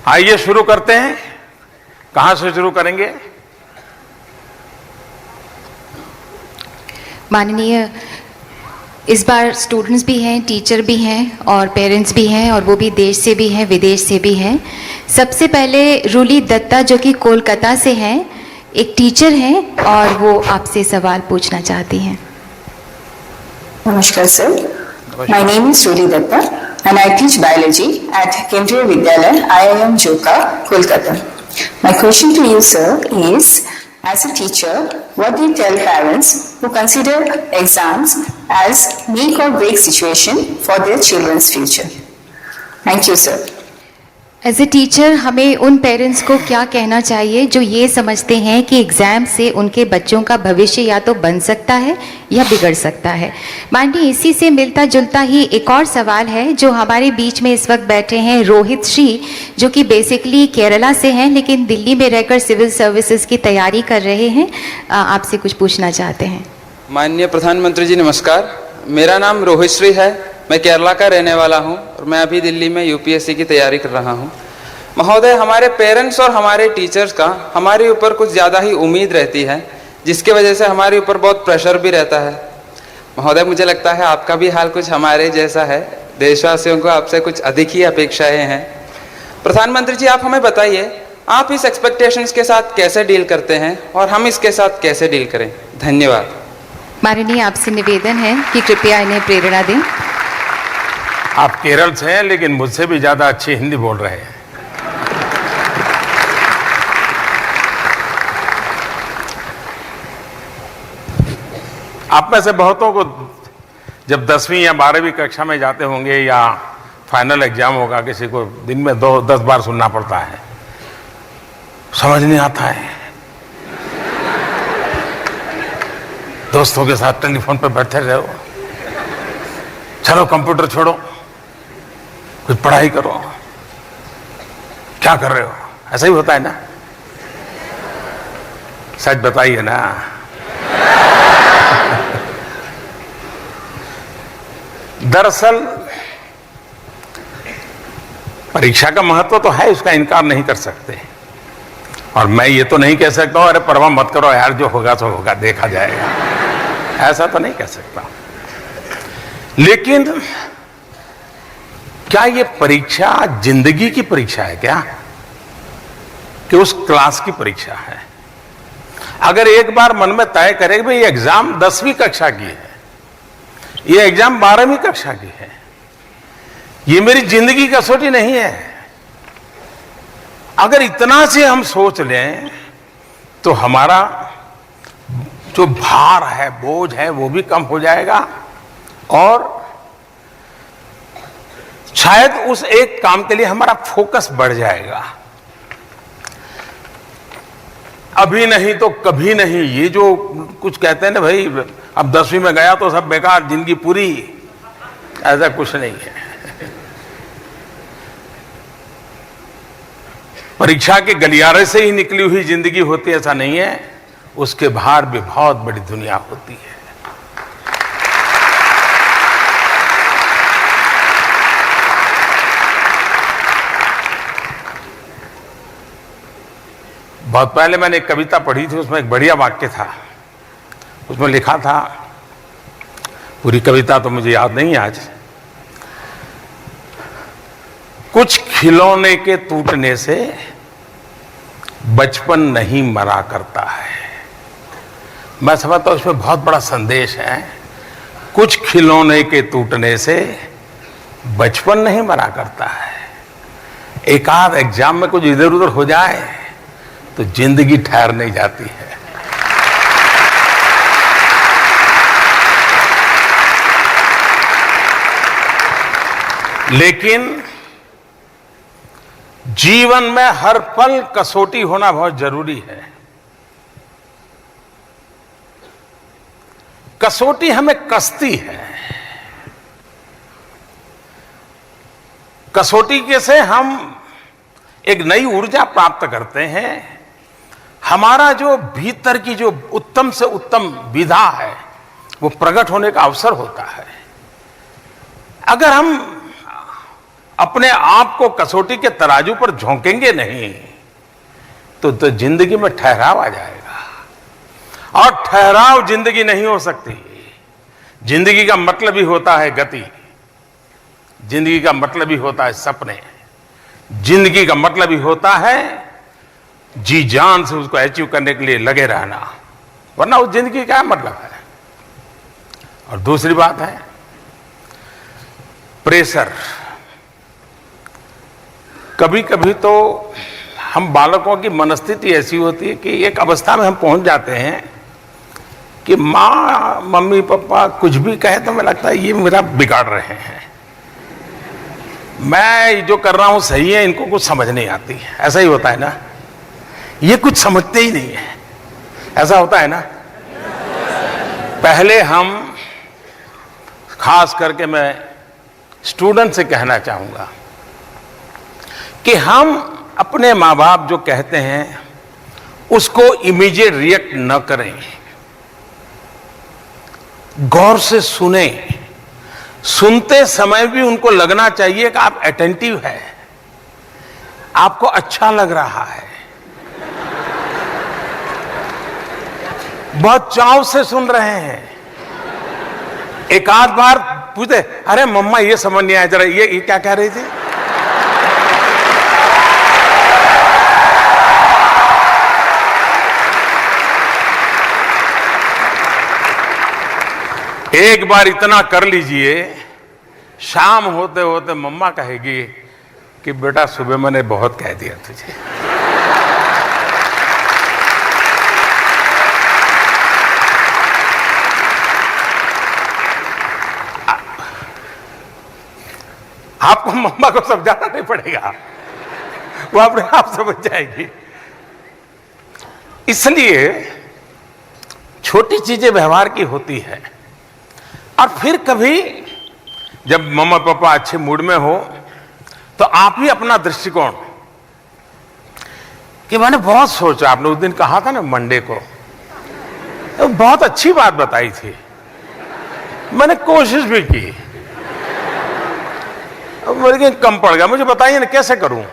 आइए शुरू करते हैं। कहां से शुरू करेंगे? माननीय, इस बार स्टूडेंट्स भी हैं, टीचर भी हैं और पेरेंट्स भी हैं, और वो भी देश से भी हैं, विदेश से भी हैं। सबसे पहले रूली दत्ता जो कि कोलकाता से हैं, एक टीचर हैं और वो आपसे सवाल पूछना चाहती हैं। नमस्कार sir, my name is Ruli Datta and I teach biology at Kendriya Vidyalaya, IIM Joka, Kolkata. My question to you, sir, is as a teacher, what do you tell parents who consider exams as make or break situation for their children's future? Thank you, sir. As a teacher हमें उन parents को क्या कहना चाहिए जो ये समझते हैं कि एग्ज़ाम से उनके बच्चों का भविष्य या तो बन सकता है या बिगड़ सकता है। माननीय, इसी से मिलता जुलता ही एक और सवाल है जो हमारे बीच में इस वक्त बैठे हैं रोहित श्री, जो कि बेसिकली केरला से हैं लेकिन दिल्ली में रहकर सिविल सर्विसेज की तैयारी कर रहे हैं। आपसे कुछ पूछना चाहते हैं। माननीय प्रधानमंत्री जी नमस्कार, मेरा नाम रोहित श्री है। मैं केरला का रहने वाला हूं और मैं अभी दिल्ली में यूपीएससी की तैयारी कर रहा हूं। महोदय, हमारे पेरेंट्स और हमारे टीचर्स का हमारे ऊपर कुछ ज़्यादा ही उम्मीद रहती है, जिसके वजह से हमारे ऊपर बहुत प्रेशर भी रहता है। महोदय, मुझे लगता है आपका भी हाल कुछ हमारे जैसा है। देशवासियों को आपसे कुछ अधिक ही अपेक्षाएं हैं। प्रधानमंत्री जी, आप हमें बताइए, आप इस एक्सपेक्टेशंस के साथ कैसे डील करते हैं और हम इसके साथ कैसे डील करें? धन्यवाद। माननीय, आपसे निवेदन है कि कृपया इन्हें प्रेरणा दें। आप केरल से हैं लेकिन मुझसे भी ज्यादा अच्छी हिंदी बोल रहे हैं। आप में से बहुतों को जब 10वीं या 12वीं कक्षा में जाते होंगे या फाइनल एग्जाम होगा, किसी को दिन में 10 बार सुनना पड़ता है, समझ नहीं आता है। दोस्तों के साथ टेलीफोन पर बैठे रहो, चलो कंप्यूटर छोड़ो, कुछ पढ़ाई करो। क्या कर रहे हो? ऐसा ही होता है ना? सच बताइए ना। दरअसल परीक्षा का महत्व तो है, उसका इनकार नहीं कर सकते। और मैं ये तो नहीं कह सकता हूं अरे परवाह मत करो यार, जो होगा सो होगा, देखा जाएगा। ऐसा तो नहीं कह सकता। लेकिन क्या ये परीक्षा जिंदगी की परीक्षा है क्या, कि उस क्लास की परीक्षा है? अगर एक बार मन में तय करें कि भाई ये एग्जाम 10वीं कक्षा की है, ये एग्जाम 12वीं कक्षा की है, ये मेरी जिंदगी का कसौटी नहीं है, अगर इतना से हम सोच लें तो हमारा जो भार है, बोझ है, वो भी कम हो जाएगा और शायद उस एक काम के लिए हमारा फोकस बढ़ जाएगा। अभी नहीं तो कभी नहीं, ये जो कुछ कहते हैं ना भाई, अब 10वीं में गया तो सब बेकार, जिंदगी पूरी, ऐसा कुछ नहीं है। परीक्षा के गलियारे से ही निकली हुई जिंदगी होती है, ऐसा नहीं है। उसके बाहर भी बहुत बड़ी दुनिया होती है। बहुत पहले मैंने एक कविता पढ़ी थी, उसमें एक बढ़िया वाक्य था। उसमें लिखा था, पूरी कविता तो मुझे याद नहीं आज, कुछ खिलौने के टूटने से बचपन नहीं मरा करता है। मैं समझता हूं इसमें बहुत बड़ा संदेश है। कुछ खिलौने के टूटने से बचपन नहीं मरा करता है। एक आध एग्जाम में कुछ इधर उधर हो जाए तो जिंदगी ठहर नहीं जाती है। लेकिन जीवन में हर पल कसौटी होना बहुत जरूरी है। कसौटी हमें कसती है। कसौटी के से हम एक नई ऊर्जा प्राप्त करते हैं। हमारा जो भीतर की जो उत्तम से उत्तम विधा है वो प्रकट होने का अवसर होता है। अगर हम अपने आप को कसौटी के तराजू पर झोंकेंगे नहीं तो जिंदगी में ठहराव आ जाएगा। और ठहराव जिंदगी नहीं हो सकती। जिंदगी का मतलब ही होता है गति, जिंदगी का मतलब ही होता है सपने, जिंदगी का मतलब ही होता है जी जान से उसको अचीव करने के लिए लगे रहना, वरना उस जिंदगी का मतलब है। और दूसरी बात है प्रेशर। कभी कभी तो हम बालकों की मनस्थिति ऐसी होती है कि एक अवस्था में हम पहुंच जाते हैं कि माँ मम्मी पापा कुछ भी कहे तो मुझे लगता है ये मेरा बिगाड़ रहे हैं, मैं जो कर रहा हूं सही है, इनको कुछ समझ नहीं आती। ऐसा ही होता है ना, ये कुछ समझते ही नहीं है, ऐसा होता है ना। पहले हम, खास करके मैं स्टूडेंट से कहना चाहूंगा कि हम अपने माँ बाप जो कहते हैं उसको इमीडिएट रिएक्ट न करें, गौर से सुने। सुनते समय भी उनको लगना चाहिए कि आप अटेंटिव है, आपको अच्छा लग रहा है, बहुत चाव से सुन रहे हैं। एक आध बार पूछते, अरे मम्मा ये समझ नहीं आया, जरा ये क्या कह रही थी। एक बार इतना कर लीजिए, शाम होते होते मम्मा कहेगी कि बेटा सुबह मैंने बहुत कह दिया तुझे। आपको मम्मा को समझाना नहीं पड़ेगा, वो अपने आप समझ जाएगी। इसलिए छोटी चीजें व्यवहार की होती है। और फिर कभी जब मम्मा पापा अच्छे मूड में हो तो आप ही अपना दृष्टिकोण, कि मैंने बहुत सोचा, आपने उस दिन कहा था ना मंडे को, तो बहुत अच्छी बात बताई थी, मैंने कोशिश भी की, लेकिन कम पड़ गया, मुझे बताइए ना कैसे करूं।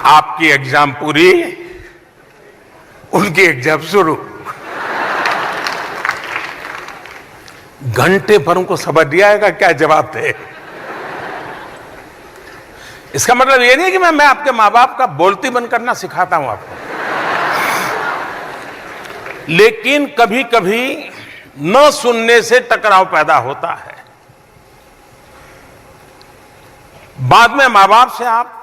आपकी एग्जाम पूरी, उनकी एग्जाम शुरू। घंटे भर उनको समझ नहीं आएगा क्या जवाब दे। इसका मतलब ये नहीं कि मैं आपके माँ बाप का बोलती बंद करना सिखाता हूं आपको, लेकिन कभी कभी न सुनने से टकराव पैदा होता है। बाद में माँ बाप से आप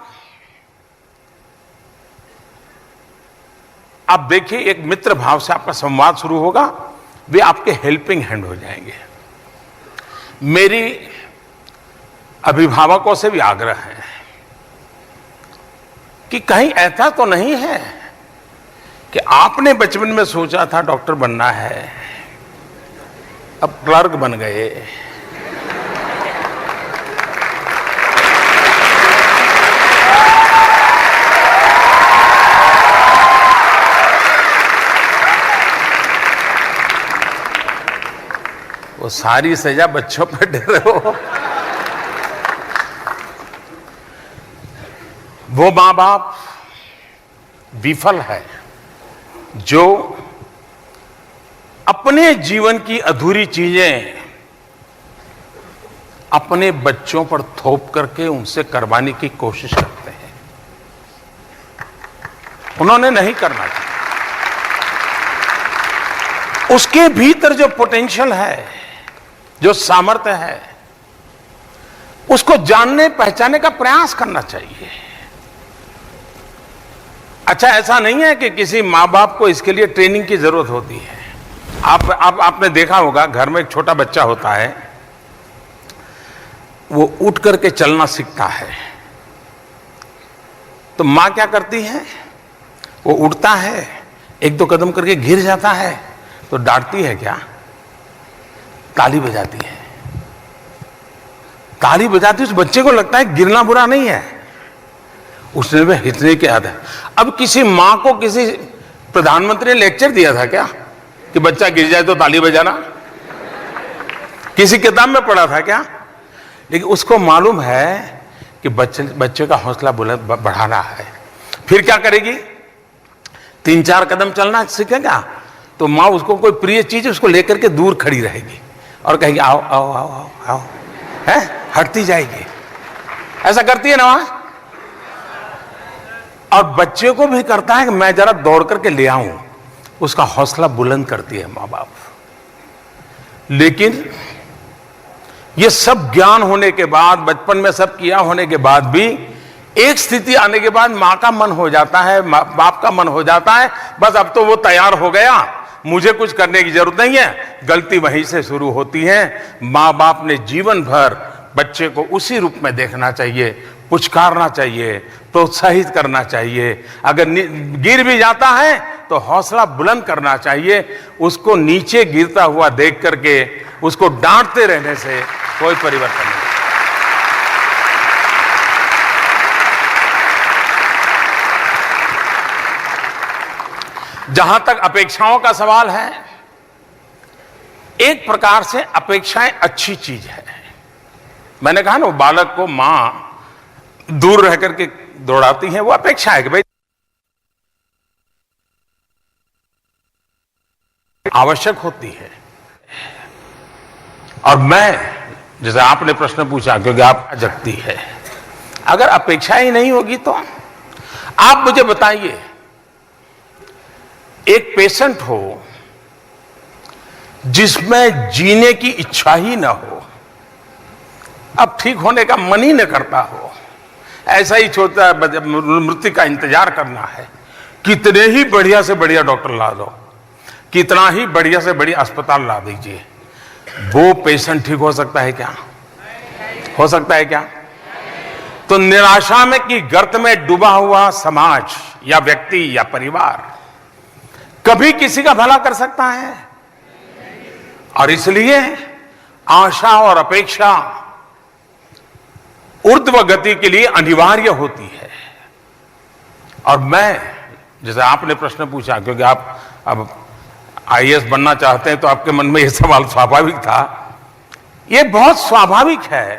देखिए, एक मित्र भाव से आपका संवाद शुरू होगा, वे आपके हेल्पिंग हैंड हो जाएंगे। मेरी अभिभावकों से भी आग्रह है कि कहीं ऐसा तो नहीं है कि आपने बचपन में सोचा था डॉक्टर बनना है, अब क्लर्क बन गए। वो सारी सजा बच्चों पर दे रहे हो। वो मां बाप विफल है जो अपने जीवन की अधूरी चीजें अपने बच्चों पर थोप करके उनसे करवाने की कोशिश करते हैं। उन्होंने नहीं करना चाहिए। उसके भीतर जो पोटेंशियल है, जो सामर्थ्य है, उसको जानने पहचानने का प्रयास करना चाहिए। अच्छा, ऐसा नहीं है कि किसी माँ बाप को इसके लिए ट्रेनिंग की जरूरत होती है। आपने देखा होगा, घर में एक छोटा बच्चा होता है, वो उठ करके चलना सीखता है, तो माँ क्या करती है, वो उठता है, एक दो कदम करके गिर जाता है तो डांटती है क्या? ताली बजाती है। ताली बजाती, उस बच्चे को लगता है गिरना बुरा नहीं है, उसने भी हिचने की आदत। अब किसी माँ को किसी प्रधानमंत्री ने लेक्चर दिया था क्या कि बच्चा गिर जाए तो ताली बजाना? किसी किताब में पढ़ा था क्या? लेकिन उसको मालूम है कि बच्चे का हौसला बुलंद बढ़ाना है। फिर क्या करेगी? 3-4 कदम चलना सीखेगा तो माँ उसको कोई प्रिय चीज उसको लेकर के दूर खड़ी रहेगी और कहेगी आओ आओ आओ आओ आओ, है हटती जाएगी। ऐसा करती है ना माँ? और बच्चे को भी करता है कि मैं जरा दौड़ करके ले आऊं, उसका हौसला बुलंद करती है माँ बाप। लेकिन ये सब ज्ञान होने के बाद, बचपन में सब किया होने के बाद भी एक स्थिति आने के बाद माँ का मन हो जाता है, बाप का मन हो जाता है बस अब तो वो तैयार हो गया, मुझे कुछ करने की जरूरत नहीं है। गलती वहीं से शुरू होती है। माँ बाप ने जीवन भर बच्चे को उसी रूप में देखना चाहिए, पुचकारना चाहिए, प्रोत्साहित करना चाहिए। अगर गिर भी जाता है तो हौसला बुलंद करना चाहिए। उसको नीचे गिरता हुआ देख करके उसको डांटते रहने से कोई परिवर्तन नहीं। जहां तक अपेक्षाओं का सवाल है, एक प्रकार से अपेक्षाएं अच्छी चीज है। मैंने कहा ना, वो बालक को मां दूर रह करके दौड़ाती है, वो अपेक्षा है कि भाई आवश्यक होती है। और मैं, जैसे आपने प्रश्न पूछा, क्योंकि आप जगती है, अगर अपेक्षा ही नहीं होगी तो आप मुझे बताइए, एक पेशेंट हो जिसमें जीने की इच्छा ही ना हो, अब ठीक होने का मन ही न करता हो, ऐसा ही छोटा मृत्यु का इंतजार करना है, कितने ही बढ़िया से बढ़िया डॉक्टर ला दो, कितना ही बढ़िया से बढ़िया अस्पताल ला दीजिए, वो पेशेंट ठीक हो सकता है क्या? हो सकता है क्या? तो निराशा में कि गर्त में डूबा हुआ समाज या व्यक्ति या परिवार कभी किसी का भला कर सकता है? और इसलिए आशा और अपेक्षा ऊर्ध्व गति के लिए अनिवार्य होती है। और मैं, जैसे आपने प्रश्न पूछा, क्योंकि आप अब आईएएस बनना चाहते हैं तो आपके मन में यह सवाल स्वाभाविक था। यह बहुत स्वाभाविक है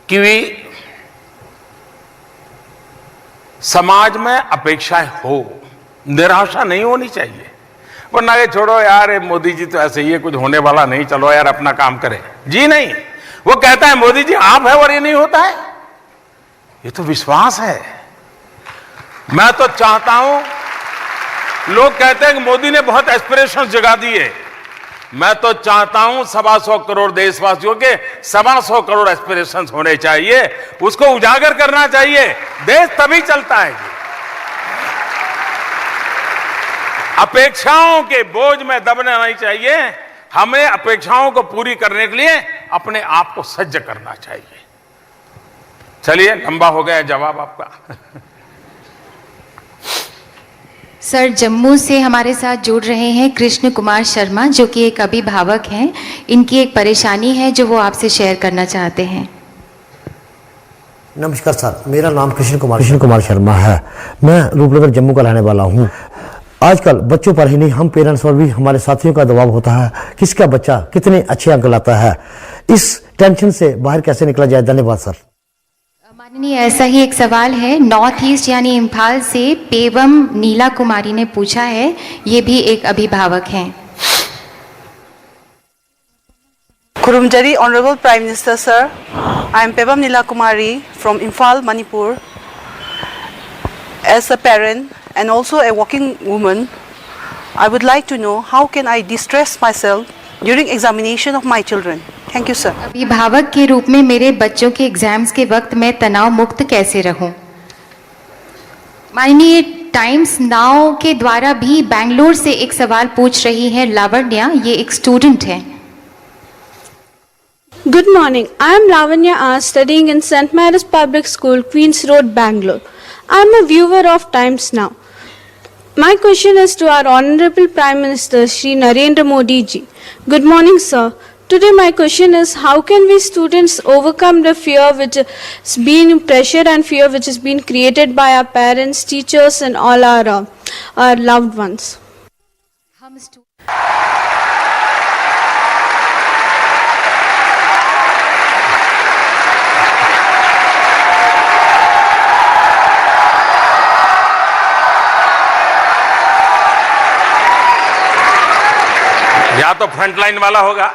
कि समाज में अपेक्षाएं हो, निराशा नहीं होनी चाहिए। वरना ये छोड़ो यार, मोदी जी तो ऐसे ही है, कुछ होने वाला नहीं, चलो यार अपना काम करें। जी नहीं, वो कहता है मोदी जी आप है और ये नहीं होता है। ये तो विश्वास है। मैं तो चाहता हूं, लोग कहते हैं कि मोदी ने बहुत एस्पिरेशन जगा दिए, मैं तो चाहता हूं 125 करोड़ देशवासियों के 125 करोड़ एस्पिरेशन होने चाहिए, उसको उजागर करना चाहिए, देश तभी चलता है। अपेक्षाओं के बोझ में दबना नहीं चाहिए, हमें अपेक्षाओं को पूरी करने के लिए अपने आप को सज्ज करना चाहिए। चलिए, लंबा हो गया जवाब आपका। सर, जम्मू से हमारे साथ जुड़ रहे हैं कृष्ण कुमार शर्मा, जो कि एक अभिभावक हैं। इनकी एक परेशानी है जो वो आपसे शेयर करना चाहते हैं। नमस्कार सर, मेरा नाम कृष्ण कुमार शर्मा है। मैं रूपनगर जम्मू का रहने वाला हूँ। आजकल बच्चों पर ही नहीं, हम पेरेंट्स पर भी हमारे साथियों का दबाव होता है, किसका बच्चा कितने अच्छे अंक लाता है। इस टेंशन से बाहर कैसे निकला जाए? धन्यवाद सर। माननीय, ऐसा ही एक सवाल है नॉर्थ ईस्ट यानी इम्फाल से पेवम नीला कुमारी ने पूछा है। ये भी एक अभिभावक हैं। Kurumjari, Honorable Prime Minister Sir, I am Pevam Nila Kumari from Imphal, Manipur. As a parent and also a working woman, I would like to know how can I de-stress myself during examination of my children. Thank you sir. अभिभावक के रूप में मेरे बच्चों के exams के वक्त मैं तनाव मुक्त कैसे रहूं? माननीय, टाइम्स नाउ के द्वारा भी बेंगलोर से एक सवाल पूछ रही है लावण्या, ये एक स्टूडेंट है। Good morning. I am Lavanya R, studying in St. Mary's Public School, Queens Road, Bangalore. I am a viewer of Times Now. My question is to our Honorable Prime Minister Shri Narendra Modi ji. Good morning, sir. Today my question is, how can we students overcome the fear which has been pressure and fear which has been created by our parents, teachers and all our loved ones? या तो front line वाला होगा।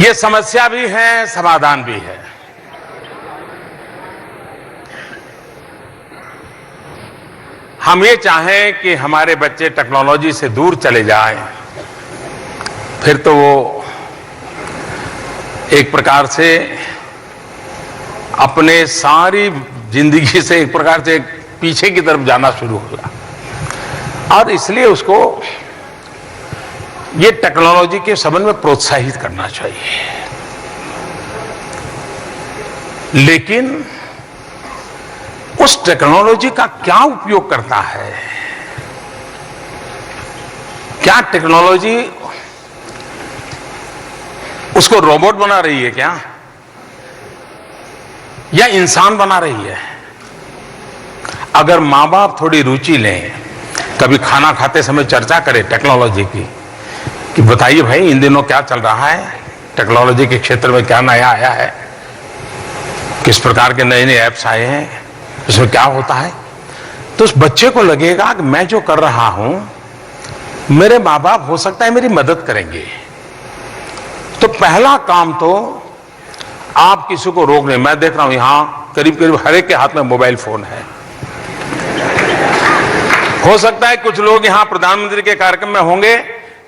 ये समस्या भी है, समाधान भी है। हम ये चाहें कि हमारे बच्चे टेक्नोलॉजी से दूर चले जाएं, फिर तो वो एक प्रकार से अपने सारी जिंदगी से एक प्रकार से पीछे की तरफ जाना शुरू होगा, और इसलिए उसको ये टेक्नोलॉजी के संबंध में प्रोत्साहित करना चाहिए। लेकिन उस टेक्नोलॉजी का क्या उपयोग करता है, क्या टेक्नोलॉजी उसको रोबोट बना रही है क्या, या इंसान बना रही है? अगर मां बाप थोड़ी रुचि लें, कभी खाना खाते समय चर्चा करें टेक्नोलॉजी की, कि बताइए भाई इन दिनों क्या चल रहा है, टेक्नोलॉजी के क्षेत्र में क्या नया आया है, किस प्रकार के नए नए ऐप्स आए हैं, उसमें क्या होता है, तो उस बच्चे को लगेगा कि मैं जो कर रहा हूं मेरे मां बाप हो सकता है मेरी मदद करेंगे। तो पहला काम तो आप किसी को रोक नहीं। मैं देख रहा हूं यहां करीब करीब हर एक के हाथ में मोबाइल फोन है। हो सकता है कुछ लोग यहां प्रधानमंत्री के कार्यक्रम में होंगे,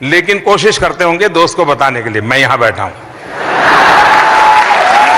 लेकिन कोशिश करते होंगे दोस्त को बताने के लिए मैं यहां बैठा हूं।